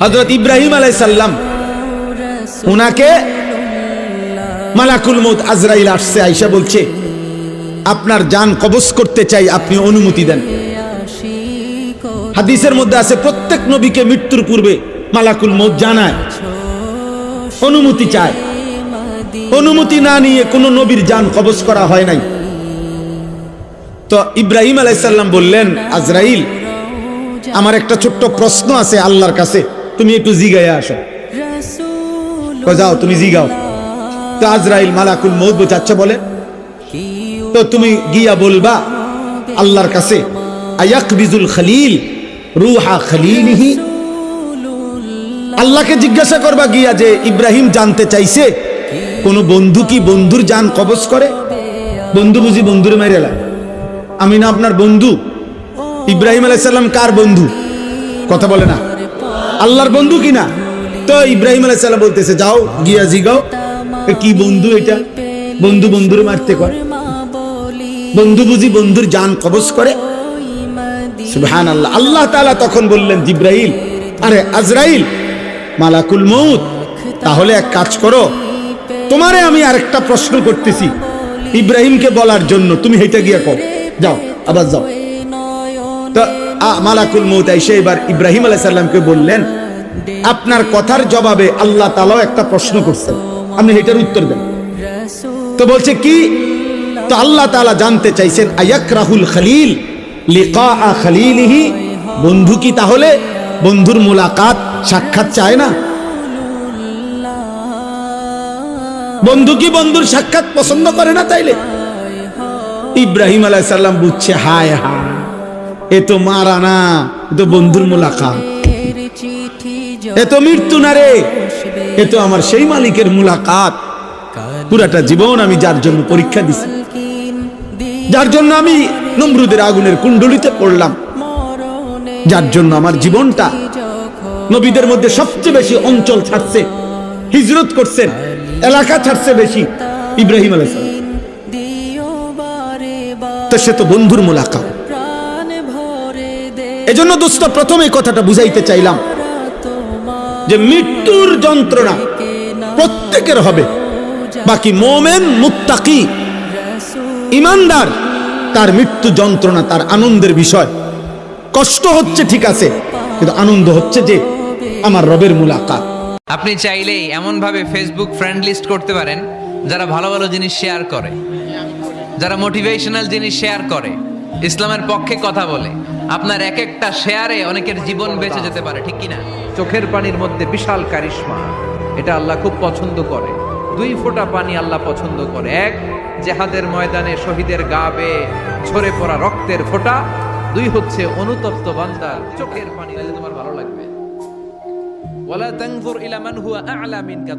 হযরত ইব্রাহিম আলাইহিস সালাম উনাকে মালাকুল মউত আজরাইল আসছে, আয়েশা বলছে আপনার জান কবজ করতে চাই, আপনি অনুমতি দেন। হাদিসের মধ্যে আছে প্রত্যেক নবীকে মৃত্যুর পূর্বে মালাকুল মউত জানায়, অনুমতি চায়। অনুমতি না নিয়ে কোন নবীর জান কবজ করা হয় নাই। তো ইব্রাহিম আলাইহিস সালাম বললেন, আজরাইল আমার একটা ছোট্ট প্রশ্ন আছে আল্লাহর কাছে, তুমি একটু জিগায়া আসো। যাও তুমি জিগাও। তো আজরাইল মালাকুল মউত বোঝাচ্ছে বলে, তো তুমি গিয়া বলবা আল্লাহর কাছে আয়াকবিজুল খলিল রুহা খলিলিহি, আল্লাহকে জিজ্ঞাসা করবা গিয়া যে ইব্রাহিম জানতে চাইছে কোন বন্ধু কি বন্ধুর জান কবজ করে? বন্ধু বুঝি বন্ধুরে মাইরেলা? আমি না আপনার বন্ধু? ইব্রাহিম আলাইহিস সালাম কার বন্ধু? কথা বলে না, আল্লাহর বন্ধু কিনা? তো ইব্রাহিম আলাইহিস সালাম বলতেছে যাও গিয়া জিগাও কি বন্ধু এটা, বন্ধু বন্ধুরে মারতে করে? বন্ধু বুঝি বন্ধুর জান কবজ করে? সুবহানাল্লাহ। আল্লাহ তাআলা তখন বললেন জিব্রাইল, আরে আজরাইল মালাকুল মউত, তাহলে এক কাজ করো, তোমারে আমি আরেকটা প্রশ্ন করতেছি ইব্রাহিমকে বলার জন্য, তুমি হেঁটে গিয়া কও, যাও আবার যাও। তো মালাকুল মউত এসে এবার ইব্রাহিম আলাইহিস সালামকে বললেন, আপনার কথার জবাবে আল্লাহ তাআলাও একটা প্রশ্ন করছেন, আপনি এটার উত্তর দেন। তো বলছে কি? তো আল্লাহ তাআলা জানতে চাইছেন আয়াকরাহুল খলিল লিকা খলিলিহি, বন্ধু কি তাহলে বন্ধুর মুলাকাত সাক্ষাৎ চায় না? বন্ধু কি বন্ধুর সাক্ষাৎ পছন্দ করে না? তাইলে ইব্রাহিম আলাইহিস সালাম বুঝছে, হায় হায় এ তো মারা না, এ তো বন্ধুর মুলাকাত, এ তো মৃত্যু না রে, এ তো আমার সেই মালিকের মুলাকাত। পুরাটা জীবন আমি যার জন্য পরীক্ষা দিছি, যার জন্য আমি নমরুদের আগুনের কুণ্ডলিতে পড়লাম, যার জন্য আমার জীবনটা নবীদের মধ্যে সবচেয়ে বেশি অঞ্চল ছাড়ছে, হিজরত করছেন, এলাকা ছাড়ছে বেশি ইব্রাহিম আলাইহিস সালাম। তো সে তো বন্ধুর মুলাকাত। এজন্য দোস্ত প্রথমে কথাটা বুঝাইতে চাইলাম যে মৃত্যুর যন্ত্রণা প্রত্যেকের হবে, বাকি মুমিন মুত্তাকি ঈমানদার তার মৃত্যু যন্ত্রণা তার আনন্দের বিষয়। কষ্ট হচ্ছে ঠিক আছে, কিন্তু আনন্দ হচ্ছে যে আমার রবের মুলাকাত। আপনি চাইলেই এমন ভাবে ফেসবুক ফ্রেন্ড লিস্ট করতে পারেন যারা ভালো ভালো জিনিস শেয়ার করে, যারা মোটিভেশনাল জিনিস শেয়ার করে, ইসলামের পক্ষে কথা বলে। আপনার এক একটা শেয়ারে অনেকের জীবন বেঁচে যেতে পারে, ঠিক কিনা? চোখের পানির মধ্যে বিশাল কারিশমা, এটা আল্লাহ খুব পছন্দ করে। 2 ফোঁটা পানি আল্লাহ পছন্দ করে। এক, জিহাদের ময়দানে শহীদের গা বেয়ে ঝরে পড়া রক্তের ফোঁটা। 2 হচ্ছে অনুতপ্ত বান্দার চোখের পানি। তোমার ভালো লাগবে। ওয়ালা তানজুর ইলা মান হুয়া আ'লা মিনকা।